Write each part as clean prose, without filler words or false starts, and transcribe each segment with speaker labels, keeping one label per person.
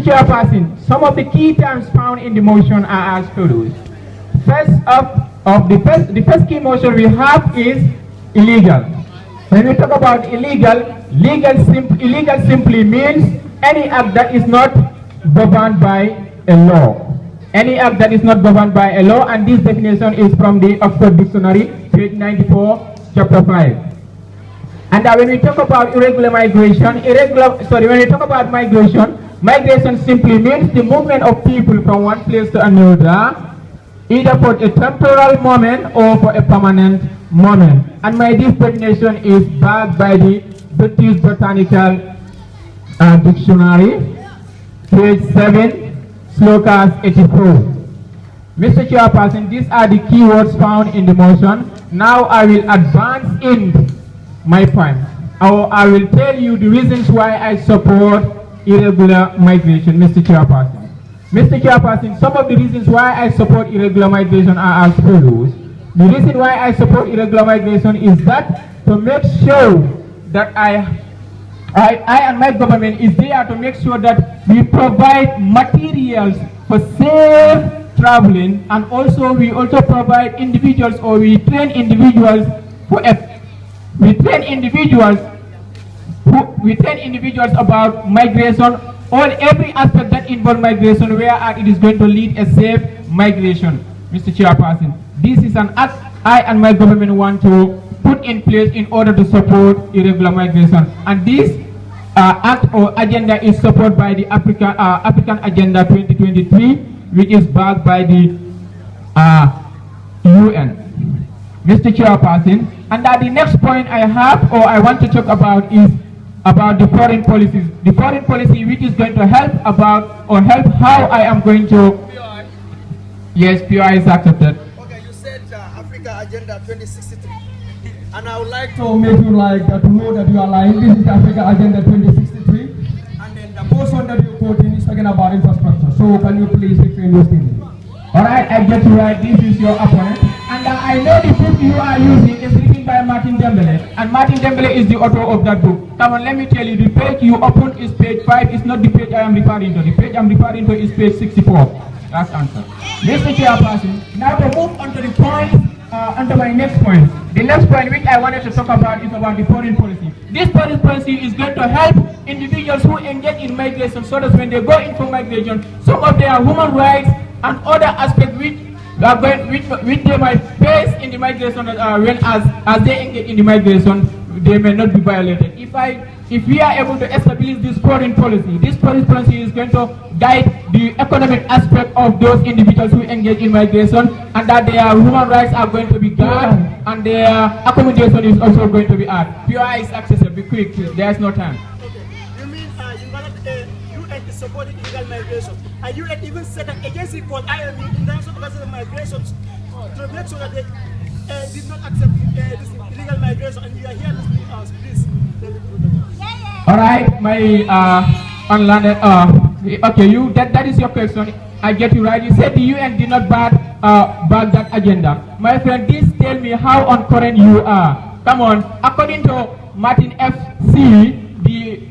Speaker 1: Chairperson, some of the key terms found in the motion are as follows. The first key motion we have is illegal. When we talk about illegal, illegal simply means any act that is not governed by a law. Any act that is not governed by a law, and this definition is from the Oxford Dictionary, page 94, chapter 5. And when we talk about irregular migration, when we talk about migration, migration simply means the movement of people from one place to another, either for a temporal moment or for a permanent moment. And my definition is backed by the British Botanical Dictionary, page 7, Slokas 84. Mr. Chairperson, these are the keywords found in the motion. Now I will advance in my point. I will tell you the reasons why I support irregular migration, Mr. Chairperson. Mr. Chairperson, some of the reasons why I support irregular migration are as follows. The reason why I support irregular migration is that to make sure that I and my government is there to make sure that we provide materials for safe traveling, and also we also provide individuals, or we train individuals about migration, or every aspect that involves migration, where it is going to lead a safe migration. Mr. Chairperson, this is an act I and my government want to put in place in order to support irregular migration. And this act or agenda is supported by the African Agenda 2023, which is backed by the UN. Mr. Chairperson, and the next point I have, or I want to talk about, is about the foreign policies. The foreign policy which is going to help how I am going to...
Speaker 2: POI.
Speaker 1: Yes, POI is accepted.
Speaker 2: Okay, you said Africa Agenda 2063. And I would like
Speaker 3: to make you to know that you are lying. This is Africa Agenda 2063. And then the portion that you put in is talking about infrastructure. So can you please explain your statement?
Speaker 1: Alright, I get you right. This is your opponent. And I know the book you are using is written by Martin Dembele. And Martin Dembele is the author of that book. Come on, let me tell you, the page you open is page 5. It's not the page I am referring to. The page I am referring to is page 64. That's answer. Mr. Chairperson, now to move on to the point, onto my next point. The next point which I wanted to talk about is about the foreign policy. This foreign policy is going to help individuals who engage in migration, so that when they go in for migration, some of their human rights and other aspects which they might face in the migration, as they engage in the migration, they may not be violated. If we are able to establish this foreign policy is going to guide the economic aspect of those individuals who engage in migration, and that their human rights are going to be guarded, and their accommodation is also going to be added. POI is accessible. Be quick, please. There is no time.
Speaker 2: Okay. You mean UN is supporting illegal migration, and UN even set an agency called IME, International Organization of Migration, to make sure that they did not accept this illegal migration, and you are here listening to us, please.
Speaker 1: Alright, my unlanded, okay, that is your question. I get you right. You said the UN did not back that agenda. My friend, this tell me how uncurrent you are. Come on, according to Martin F.C., the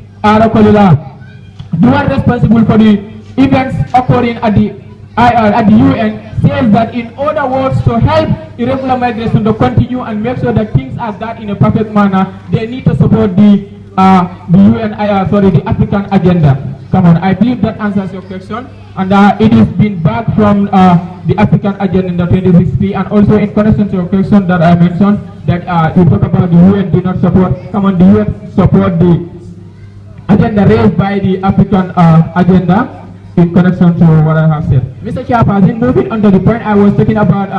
Speaker 1: one responsible for the events occurring at the UN, says that in other words, to help irregular migration to continue and make sure that things are done in a perfect manner, they need to support the African agenda. Come on, I believe that answers your question, and it has been back from the African agenda 2060, and also in connection to your question that I mentioned, that you talk about the UN did not support. Come on, the UN support the agenda raised by the African agenda in connection to what I have said. Mr. Chairperson, moving on to the point I was talking about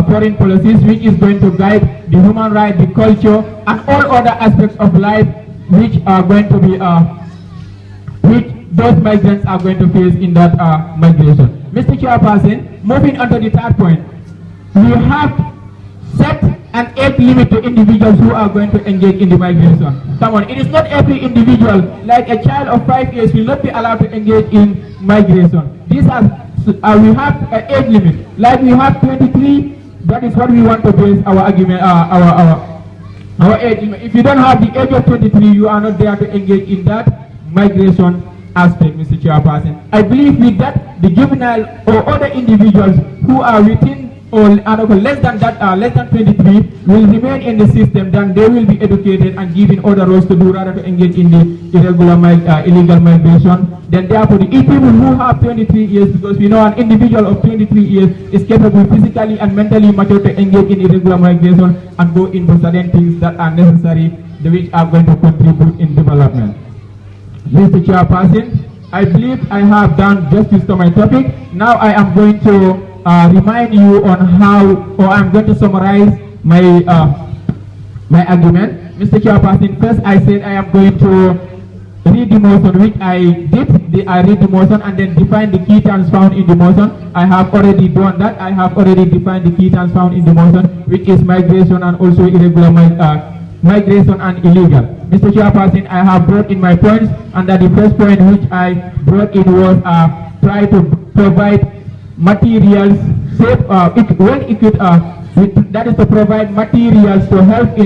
Speaker 1: foreign policies, which is going to guide the human rights, the culture, and all other aspects of life which are going to be, which those migrants are going to face in that migration. Mr. Chairperson, moving on to the third point, we have set an age limit to individuals who are going to engage in the migration. Come on, it is not every individual, like a child of 5 years will not be allowed to engage in migration. These are, we have an age limit, like we have 23, that is what we want to base our argument, our age limit. If you don't have the age of 23, you are not there to engage in that migration aspect, Mr. Chairperson. I believe with that, the juvenile or other individuals who are within or less than that, less than 23, will remain in the system. Then they will be educated and given other roles to do rather to engage in the illegal migration. Then therefore, the people who have 23 years, because we know an individual of 23 years is capable physically and mentally mature to engage in irregular migration and go in for certain things that are necessary, which are going to contribute in development. Mr. Chairperson, I believe I have done justice to my topic. Now I am going to remind you on how, or I'm going to summarize my my argument. Mr. Chairperson, first I said I am going to read the motion, which I did. I read the motion and then define the key terms found in the motion. I have already done that. I have already defined the key terms found in the motion, which is migration and also irregular migration and illegal. Mr. Chairperson, I have brought in my points, and that the first point which I brought in was try to provide materials safe, well equipped, that is to provide materials to help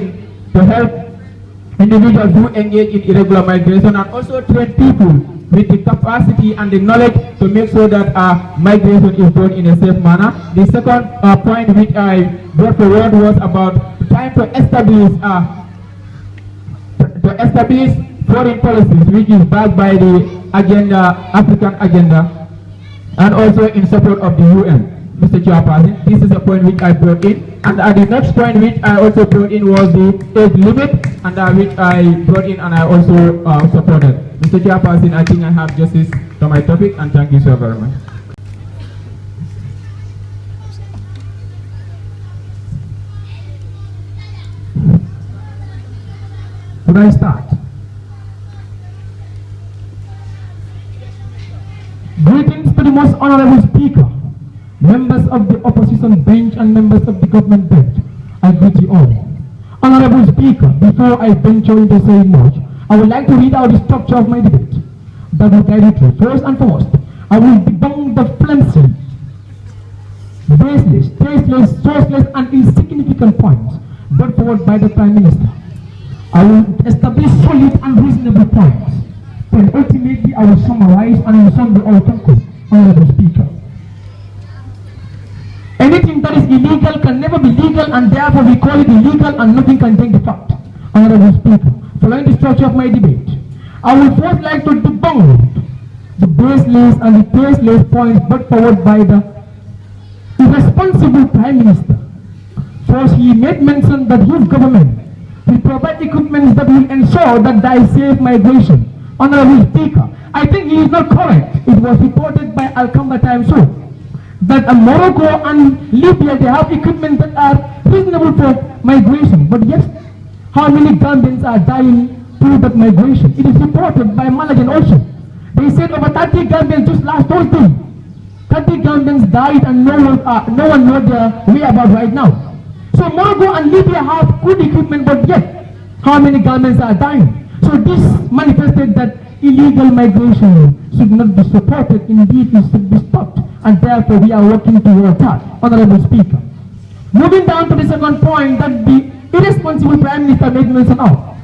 Speaker 1: individuals who engage in irregular migration, and also train people with the capacity and the knowledge to make sure that migration is done in a safe manner. The second point which I brought forward was about trying to establish foreign policies which is backed by the African agenda, and also in support of the UN. Mr. Chairperson, this is a point which I brought in. And the next point which I also brought in was the age limit, and which I brought in and I also supported. Mr. Chairperson, I think I have justice to my topic, and thank you so very much.
Speaker 3: Could I start? Greetings to the most honorable speaker, members of the opposition bench and members of the government bench. I greet you all. Honorable speaker, before I venture into saying much, I would like to read out the structure of my debate that will guide you through. First and foremost, I will debunk the flimsy, baseless, tasteless, sourceless, and insignificant points brought forward by the Prime Minister. I will establish solid and reasonable points. Then ultimately I will summarize and in summary all conclude. Honorable Speaker, anything that is illegal can never be legal, and therefore we call it illegal and nothing can change the fact. Honorable Speaker, following the structure of my debate, I would first like to debunk the baseless and the tasteless points brought forward by the irresponsible Prime Minister. First, he made mention that his government will provide equipment that will ensure that there is safe migration. Honorable Speaker, I think he is not correct. It was reported by Al-Kamba Times show that Morocco and Libya, they have equipment that are reasonable for migration. But yes, how many Gambians are dying through that migration? It is reported by Malagan also. They said over 30 Gambians just last Thursday. 30 Gambians died and no one knows their whereabouts right now. So Morocco and Libya have good equipment, but yet, how many Gambians are dying? So this manifested that illegal migration should not be supported, indeed it should be stopped, and therefore we are working towards that. Honorable Speaker, moving down to the second point that the irresponsible Prime Minister made mention of.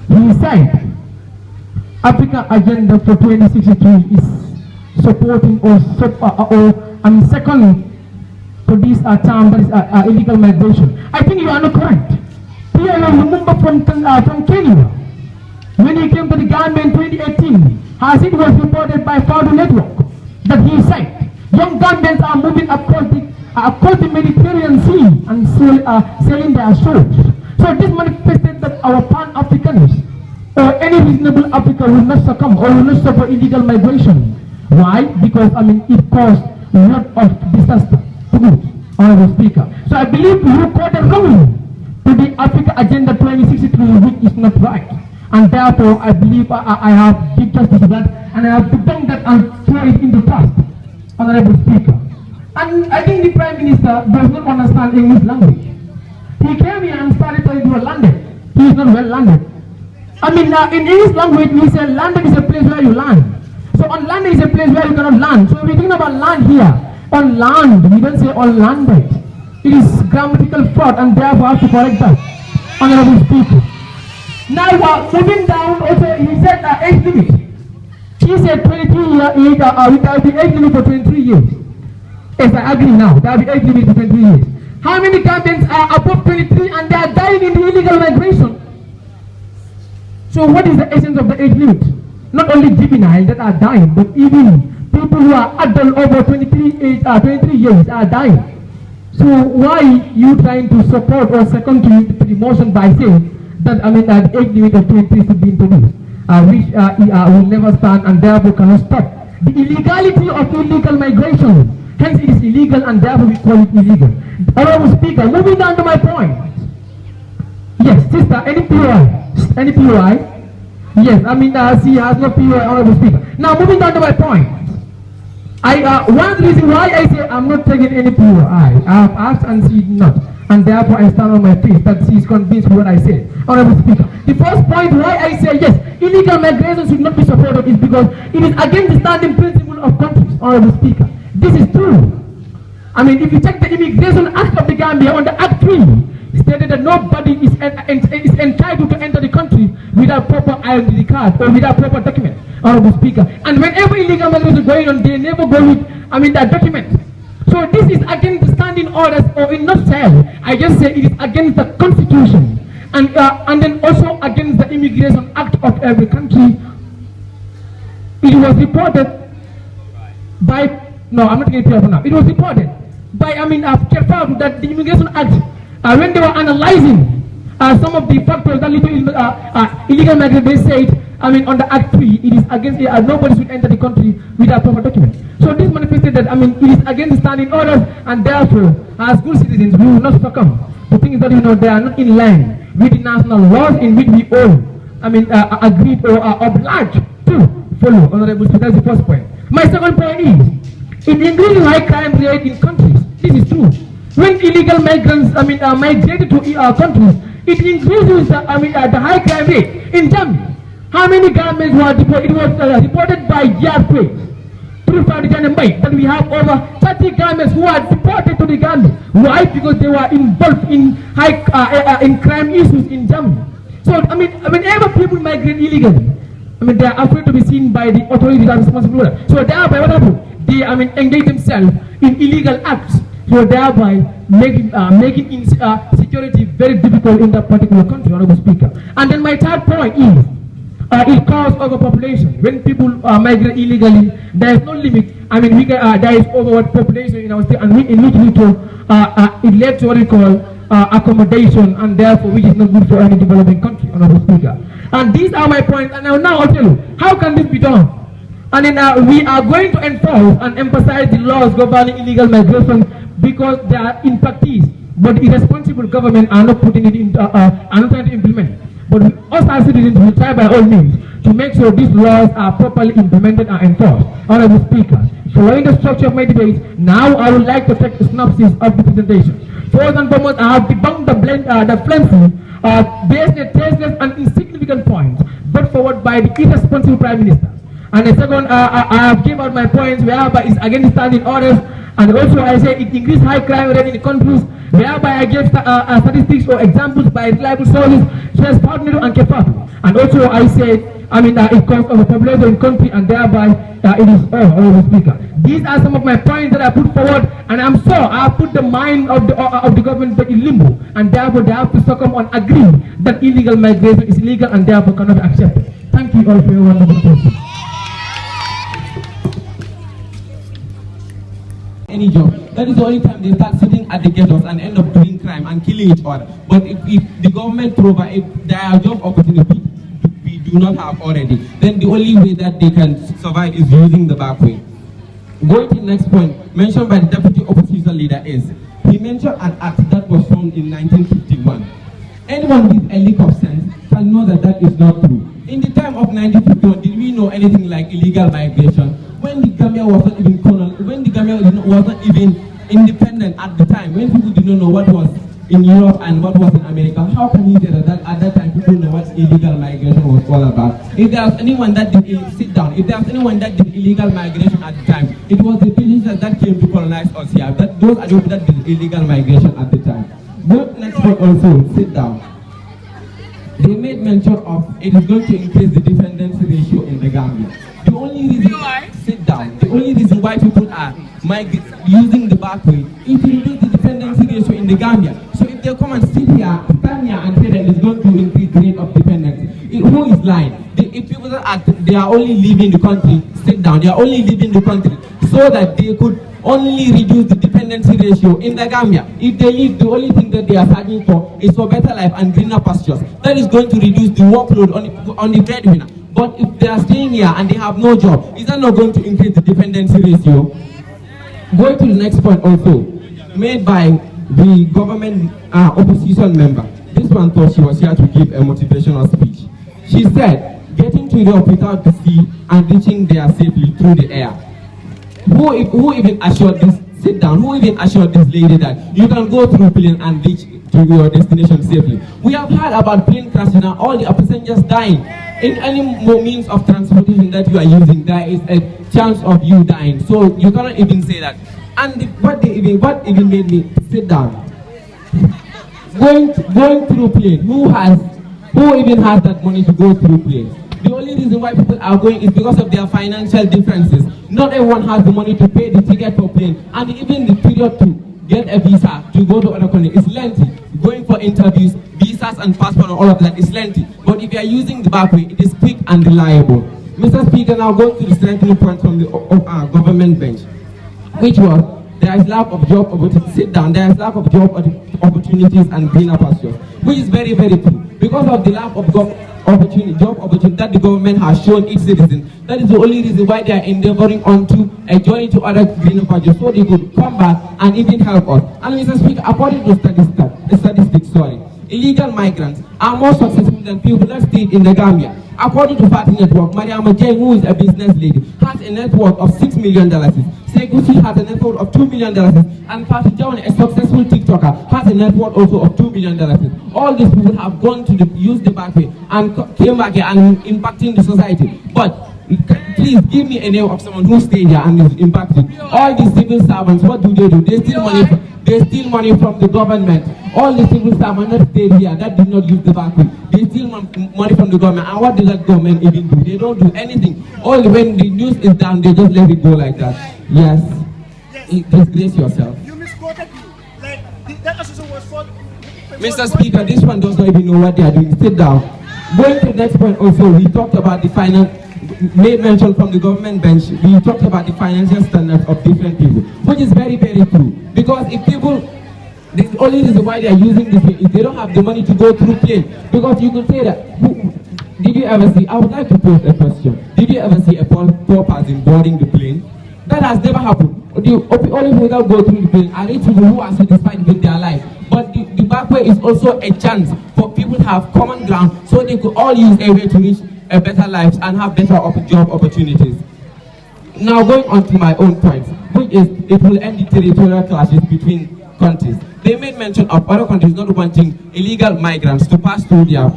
Speaker 3: He said Africa Agenda for 2063 is supporting or second to this term, that is illegal migration. I think you are not correct. PLO Lumumba from Kenya, when he came to the Gambia in 2018, as it was reported by Fado Network, that he said young Gambians are moving across the Mediterranean Sea and selling their souls. So this manifested that our Pan-Africanists or any reasonable Africa will not succumb or will not suffer illegal migration. Why? Because it caused a lot of disaster. Honorable Speaker. So I believe you quoted wrongly to the Africa Agenda 2063, which is not right. And therefore, I believe I have big justice to that, and I have to bring that and throw it in the past. Honorable Speaker. And I think the Prime Minister does not understand English language. He came here and started telling you landed. He is not well landed. In English language, we say landed is a place where you land. So on land is a place where you cannot land. So we're talking about land here. On land, we don't say on landed. It is grammatical fraud, and therefore I have to correct that. Honorable Speaker. Now, moving down, also he said age limit. She said 23 years age, without the age limit for 23 years. Yes, I agree now. There will be age limit for 23 years. How many Gambians are above 23 and they are dying in the illegal migration? So what is the essence of the age limit? Not only juveniles that are dying, but even people who are adult over 23 years are dying. So why you trying to support or second to the motion by saying that that age limit of 23 should be introduced, which will never stand and therefore cannot stop the illegality of illegal migration. Hence it is illegal and therefore we call it illegal. Honorable Speaker, moving down to my point. Yes, sister, any POI? Any POI? Yes, she has no POI, Honorable Speaker. Now moving down to my point. One reason why I say I'm not taking any POI, I have asked and she did not. And therefore I stand on my feet that she is convinced with what I said. Honorable Speaker, the first point why I say yes, illegal migration should not be supported is because it is against the standing principle of countries, Honorable Speaker. This is true. If you check the Immigration Act of the Gambia under Act 3, stated that nobody is entitled to enter the country without proper identity card or without proper document, Honorable Speaker. And whenever illegal migration is going on, they never go with, that document. So this is against the standing orders, or in nutshell, I just say it is against the Constitution, and then also against the Immigration Act of every country. It was reported by, no, I'm not going to tell you now. It was reported by, Kerfatu that the Immigration Act, when they were analyzing some of the factors that lead to illegal migration, they said, under Act 3, it is against, nobody should enter the country without proper document. So this manifested that, it is against the standing orders, and therefore, as good citizens, we will not succumb to things that, they are not in line with the national laws in which we all, agreed or are obliged to follow, Honorable Speaker. That's the first point. My second point is, it increases high crime rate in countries. This is true. When illegal migrants, migrated to our countries, it increases the high crime rate in Zambia. How many Gambians were deported? It was reported by Yardway that we have over 30 Gambians who are deported to the Gambia. Why? Because they were involved in in crime issues in Zambia. So whenever people migrate illegally, they are afraid to be seen by the authorities that are responsible for that. So thereby what happens? They engage themselves in illegal acts. So thereby making security very difficult in that particular country, Honorable Speaker. And then my third point is, it causes overpopulation. When people migrate illegally, there is no limit. There is overpopulation in our state, and in which it led to what we call accommodation, and therefore which is not good for any developing country, Honorable Speaker. And these are my points. And now I'll tell you, how can this be done? And then we are going to enforce and emphasize the laws governing illegal migration because they are in practice, but irresponsible government are not putting it into, are not trying to implement. But us as citizens will try by all means to make sure these laws are properly implemented and enforced. Honorable Speaker, following the structure of my debate, now I would like to take a synopsis of the presentation. First and foremost, I have debunked the flimsy, baseless, tasteless, and insignificant points brought forward by the irresponsible Prime Minister. And the second, I have given out my points whereby it's against standing orders, and also I say it increased high crime rate in the countries, whereby I gave statistics or examples by reliable sources such as Partner and Kefatu. And also I said, it causes overpopulation in country, and thereby it is all, Honorable Speaker. These are some of my points that I put forward, and I'm sure I have put the mind of the government in limbo, and therefore they have to succumb and agree that illegal migration is illegal and therefore cannot be accepted. Thank you all for your wonderful attention.
Speaker 4: Any job. That is the only time they start sitting at the ghettos and end up doing crime and killing each other. But if the government provides their job opportunity we do not have already, then the only way that they can survive is using the back way. Going to the next point, mentioned by the Deputy Opposition Leader is, he mentioned an act that was formed in 1951. Anyone with a lick of sense can know that that is not true. In the time of 1951, did we know anything like illegal migration? When the Gambia wasn't even colonial, when the Gambia wasn't even independent at the time, when people did not know what was in Europe and what was in America, how can you say that at that time people know what illegal migration was all about? If there's anyone that did sit down, if there's anyone that did illegal migration at the time, it was the Britishers that came to colonize us here. Those are the people that did illegal migration at the time. Go next point also, sit down. They made mention of it is going to increase the dependency ratio in the Gambia. The only only reason sit down. The only reason why people are using the back way is to reduce the dependency ratio in the Gambia. So if they come and stand here and say that it's going to increase the rate of dependency, who is lying? If people that they are only leaving the country, sit down. They are only leaving the country so that they could only reduce the dependency ratio in the Gambia. If they leave, the only thing that they are searching for is for better life and greener pastures. That is going to reduce the workload on the breadwinner. But if they are staying here and they have no job, is that not going to increase the dependency ratio? Going to the next point also, made by the government opposition member. This one thought she was here to give a motivational speech. She said, getting to Europe without the sea and reaching there safely through the air. Who even assured this, sit down, who even assured this lady that you can go through plane and reach to your destination safely? We have heard about plane crashing and all the passengers dying. In any means of transportation that you are using, there is a chance of you dying. So you cannot even say that. And what even made me sit down? Going through plane, who even has that money to go through plane? The only reason why people are going is because of their financial differences. Not everyone has the money to pay the ticket for plane, and even the period to get a visa to go to other country is lengthy. Going for interviews, visas and passport and all of that is lengthy. But if you are using the back way, it is quick and reliable. Mr. Speaker, now go to the strengthening point from the government bench, which was there is lack of job opportunities. Sit down. There is lack of job opportunities and greener pastures, which is very, very true. Because of the lack of job opportunity that the government has shown its citizens, that is the only reason why they are endeavoring on to join to other greener pastures so they could come back and even help us. And Mr. Speaker, according to statistics, illegal migrants are more successful than people that stayed in the Gambia. According to Party Network, Mariama Jane, who is a business lady, has a net worth of $6 million. Segusi has a net worth of $2 million. And Party Jawan, a successful TikToker, has a net worth also of $2 million. All these people have gone to use the back way and came back here and impacting the society. But please give me a name of someone who stayed here and is impacted. All these civil servants, what do? They steal money from the government. All the civil servants that stayed here that did not use the back way, they steal money from the government. And what does that government even do? They don't do anything. Only when the news is down, they just let it go like that. Yes. Disgrace yourself.
Speaker 2: You misquoted me. Like, that association was for...
Speaker 4: Mr. Speaker, this one does not even know what they are doing. Sit down. Going to the next point also, we talked about the made mention from the government bench, we talked about the financial standards of different people, which is very, very true. Because if people, the only reason why they are using this is they don't have the money to go through plane. Because you could say that, did you ever see, I would like to pose a question, did you ever see a poor person boarding the plane? That has never happened. The only people that go through the plane are rich people who are satisfied with their life. But the back way is also a chance for people to have common ground so they could all use a way to reach a better lives and have better job opportunities. Now going on to my own point, which is it will end the territorial clashes between countries. They made mention of other countries not wanting illegal migrants to pass through their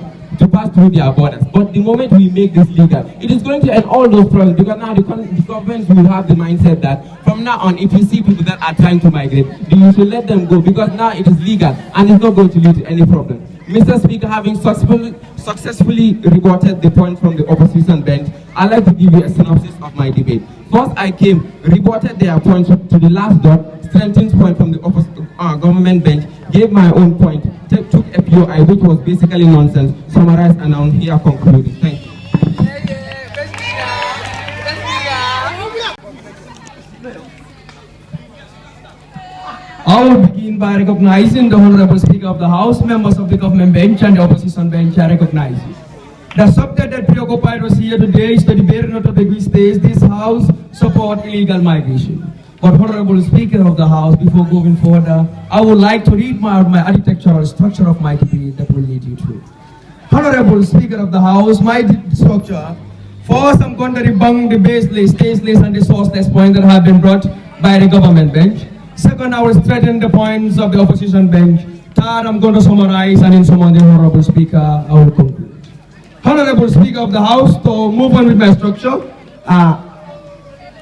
Speaker 4: borders. But the moment we make this legal, it is going to end all those problems, because now the government will have the mindset that from now on, if you see people that are trying to migrate, you should let them go, because now it is legal and it's not going to lead to any problem. Mr. Speaker, having successfully rebutted the point from the opposition bench, I'd like to give you a synopsis of my debate. First, I rebutted their point to the last dot, strengthened point from the government bench, gave my own point, took a POI, which was basically nonsense, summarized, and I'm here concluding. Thank you.
Speaker 5: I will begin by recognizing the Honorable Speaker of the House, members of the government bench and the opposition bench are recognized. The subject that preoccupied us here today is the debate on the topic which states this House support illegal migration. But Honorable Speaker of the House, before going further, I would like to read my architectural structure of my debate that will lead you through. Honorable Speaker of the House, my structure, first I'm going to debunk the baseless, tasteless and the sourceless points that have been brought by the government bench. Second, I will straighten the points of the opposition bench. Third, I'm going to summarize, and in summary, the Honorable Speaker, I will conclude. Honorable Speaker of the House, to move on with my structure,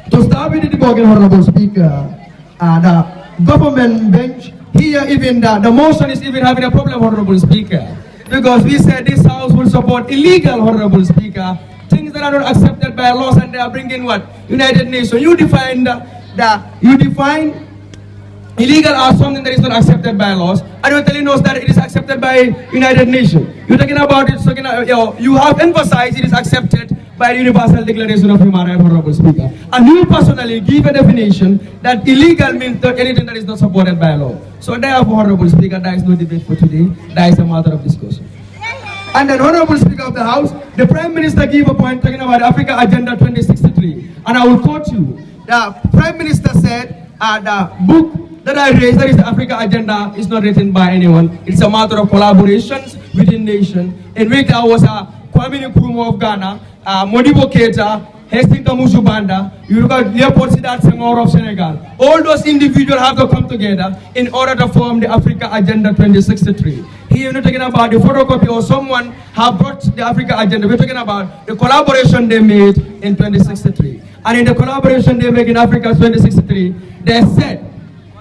Speaker 5: to start with the debate, Honorable Speaker, the government bench, here even the motion is even having a problem, Honorable Speaker, because we said this House will support illegal, Honorable Speaker, things that are not accepted by laws, and they are bringing what? United Nations. You define illegal as something that is not accepted by laws, and you're telling us that it is accepted by United Nations. You're talking about it, you have emphasized it is accepted by the Universal Declaration of Human Rights, Honorable Speaker. And you personally give a definition that illegal means anything that is not supported by law. So therefore, Honorable Speaker, there is no debate for today. That is a matter of discussion. And then, Honorable Speaker of the House, the Prime Minister gave a point talking about Africa Agenda 2063. And I will quote you. The Prime Minister said the book that I raised, that is the Africa Agenda, is not written by anyone. It's a matter of collaborations within nations, in which there was a Kwame Nkrumah of Ghana, Modibo Keita, Hastings Kamuzu Banda, you look at Leopold Sédar Senghor of Senegal. All those individuals have to come together in order to form the Africa Agenda 2063. Here we're not talking about the photocopy or someone have brought the Africa Agenda. We're talking about the collaboration they made in 2063. And in the collaboration they make in Africa 2063, they said,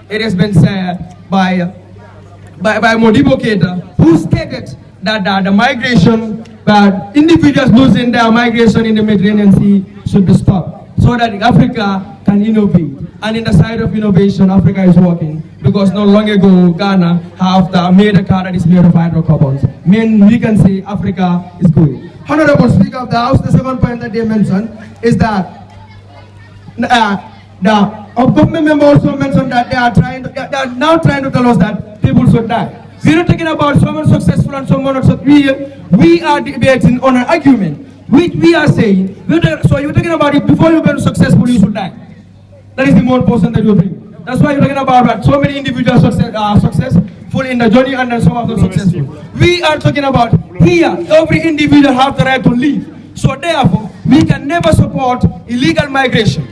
Speaker 5: it has been said by Modibo Keita, who stated that the migration, that individuals losing their migration in the Mediterranean Sea should be stopped, so that Africa can innovate. And in the side of innovation, Africa is working, because not long ago, Ghana have made a car that is made of hydrocarbons. We can say Africa is good. Honorable Speaker of the House, the second point that they mentioned is that the government member also mentioned that they are now trying to tell us that people should die. We are not talking about someone successful and someone not successful. We are debating on an argument, which we are saying. So you're talking about it before you become successful, you should die. That is the more important that you bring. That's why you're talking about that so many individuals are successful in the journey and then some are not successful. We are talking about here, every individual has the right to live. So therefore, we can never support illegal migration.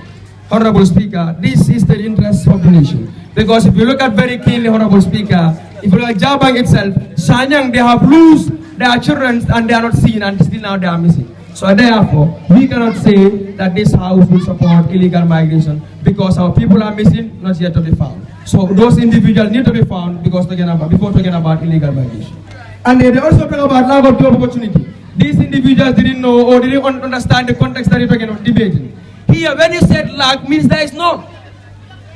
Speaker 5: Honorable Speaker, this is the interest of the nation. Because if you look at very keenly, Honorable Speaker, if you look at Jabang itself, Sanyang, they have lost their children and they are not seen, and still now they are missing. So therefore, we cannot say that this house will support illegal migration, because our people are missing, not yet to be found. So those individuals need to be found before talking about illegal migration. And they also talk about lack of job opportunity. These individuals didn't know or didn't understand the context that you're talking about debating. Here, when you said lack, means there is none.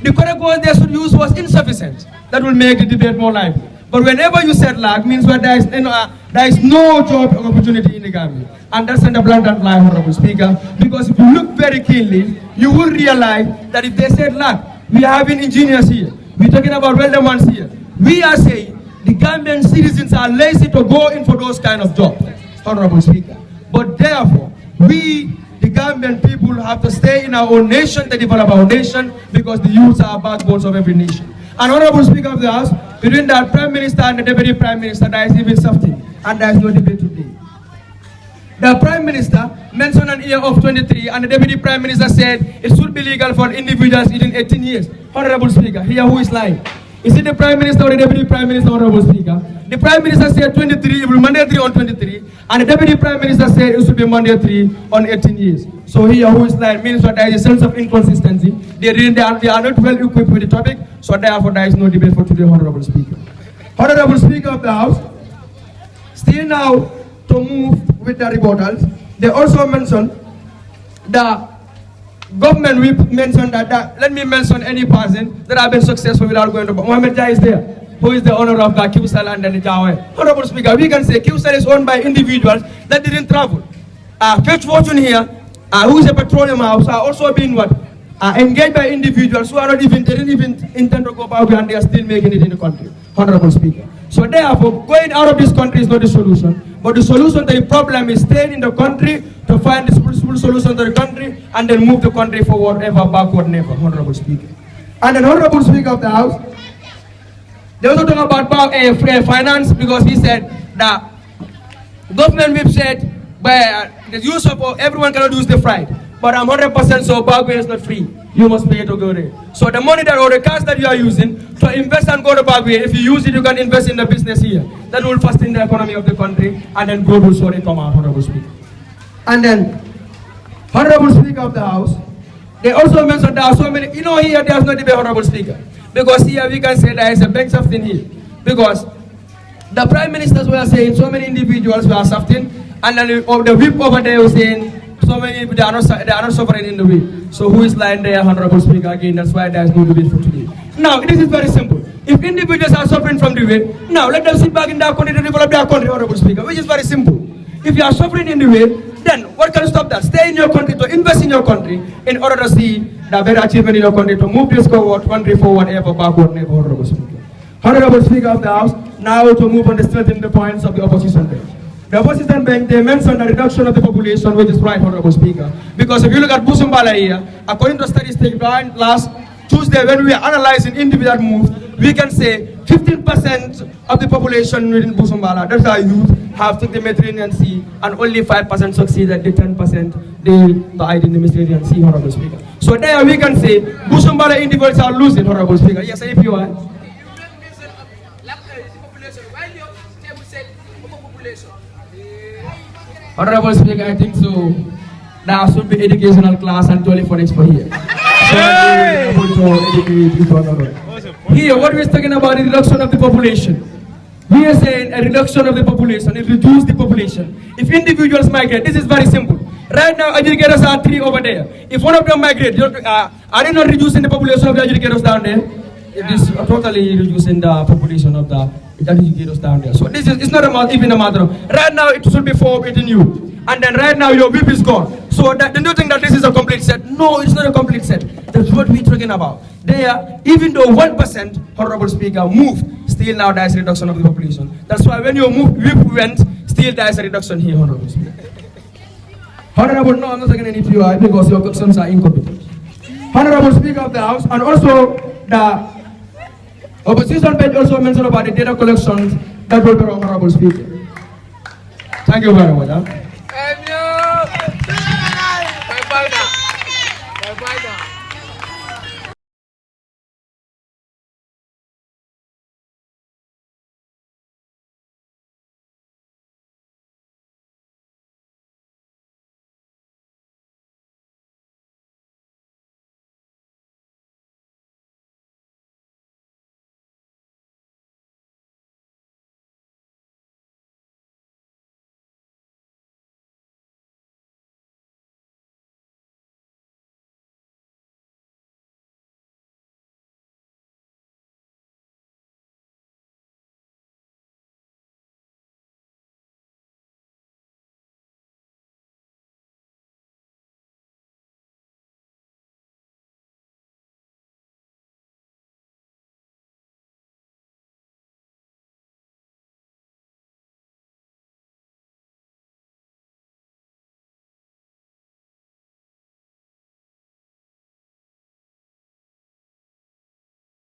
Speaker 5: The correct word they should use was insufficient. That will make the debate more lively. But whenever you said lack, means that there is no job opportunity in the Gambia. And that's in the blatant lie, Honorable Speaker. Because if you look very keenly, you will realize that if they said lack, we are having engineers here. We're talking about welders here. We are saying the Gambian citizens are lazy to go in for those kind of jobs, Honorable Speaker. But therefore, we, the Gambian people, have to stay in our own nation to develop our nation, because the youths are backbones of every nation. And Honorable Speaker of the House, between the Prime Minister and the Deputy Prime Minister, there is even something, and there is no debate today. The Prime Minister mentioned an year of 23, and the Deputy Prime Minister said it should be legal for individuals within 18 years. Honorable Speaker, here who is lying? Is it the Prime Minister or the Deputy Prime Minister, Honorable Speaker? The Prime Minister said 23, it will be mandatory on 23, and the Deputy Prime Minister said it should be mandatory on 18 years. So here who is lying means that there is a sense of inconsistency. They are not well equipped with the topic, so therefore there is no debate for today, Honorable Speaker. Honorable Speaker of the House, still now to move with the rebuttals, they also mentioned the government. We mentioned that let me mention any person that have been successful without going to Mohammed Jai is there, who is the owner of the QCell and the Jawa. Honorable Speaker, we can say QCell is owned by individuals that didn't travel. Fetch Fortune here, who is a petroleum house, are also being engaged by individuals who are not even, they didn't even intend to go back, and they are still making it in the country, Honorable Speaker. So therefore, going out of this country is not the solution, but the solution to the problem is staying in the country to find the solution to the country and then move the country forward, ever backward, never, Honorable Speaker. And then Honorable Speaker of the House, they also talk about finance, because he said that government whip said by the use of everyone cannot use the flight, but I'm 100% so Bagway is not free. You must pay to go there. So the money that or the cash that you are using to invest and go to Bagway, if you use it, you can invest in the business here. That will fasten the economy of the country, and then growth will surely come out, Honorable Speaker. And then, Honorable Speaker of the House, they also mentioned there are so many, here there is no debate, Honorable Speaker. Because here we can say there is a bank something here. Because the Prime Ministers were saying so many individuals were something, and then the whip over there was saying so many people, they are not suffering in the way. So who is lying there, Honorable Speaker, again? That's why there is no debate for today. Now, this is very simple. If individuals are suffering from the way, now let them sit back in their country to develop their country, Honorable Speaker, which is very simple. If you are suffering in the way, then what can stop that? Stay in your country, to invest in your country, in order to see the better achievement in your country, to move this country forward, ever backward, never, Honorable Speaker. Honorable Speaker of the House, now to move on to strengthen the points of the opposition bench. The opposition bench, they mentioned the reduction of the population, which is right, Honorable Speaker. Because if you look at Busumbala here, according to statistics last Tuesday, when we are analyzing individual moves, we can say 15% of the population within Busumbala, that's our youth, have took the Mediterranean Sea, and only 5% succeeded, the 10% they died in the Mediterranean Sea, Honorable Speaker. So there we can say Busumbala individuals are losing, Honorable Speaker. Yes, if you are. Honorable Speaker, I think so. There should be educational class and telephonics for here. So that we will be able to educate each other. Here, what we're talking about is reduction of the population. We are saying a reduction of the population, it reduces the population. If individuals migrate, this is very simple. Right now, educators are 3 over there. If one of them migrate, are they not reducing the population of the educators down there? It is totally reducing the population of the educators down there. So this is, it's not even a matter of, right now it should be 418 you. And then right now your whip is gone. So that, do you think that this is a complete set? No, it's not a complete set. That's what we're talking about. There, even though 1%, Honorable Speaker, move, still now there is a reduction of the population. That's why when your whip went, still there is a reduction here, Honorable Speaker. Honorable, no, I'm not taking any PUI because your questions are incompetent. Honorable Speaker of the House, and also the opposition bench also mentioned about the data collections that will be Honorable Speaker. Thank you very much.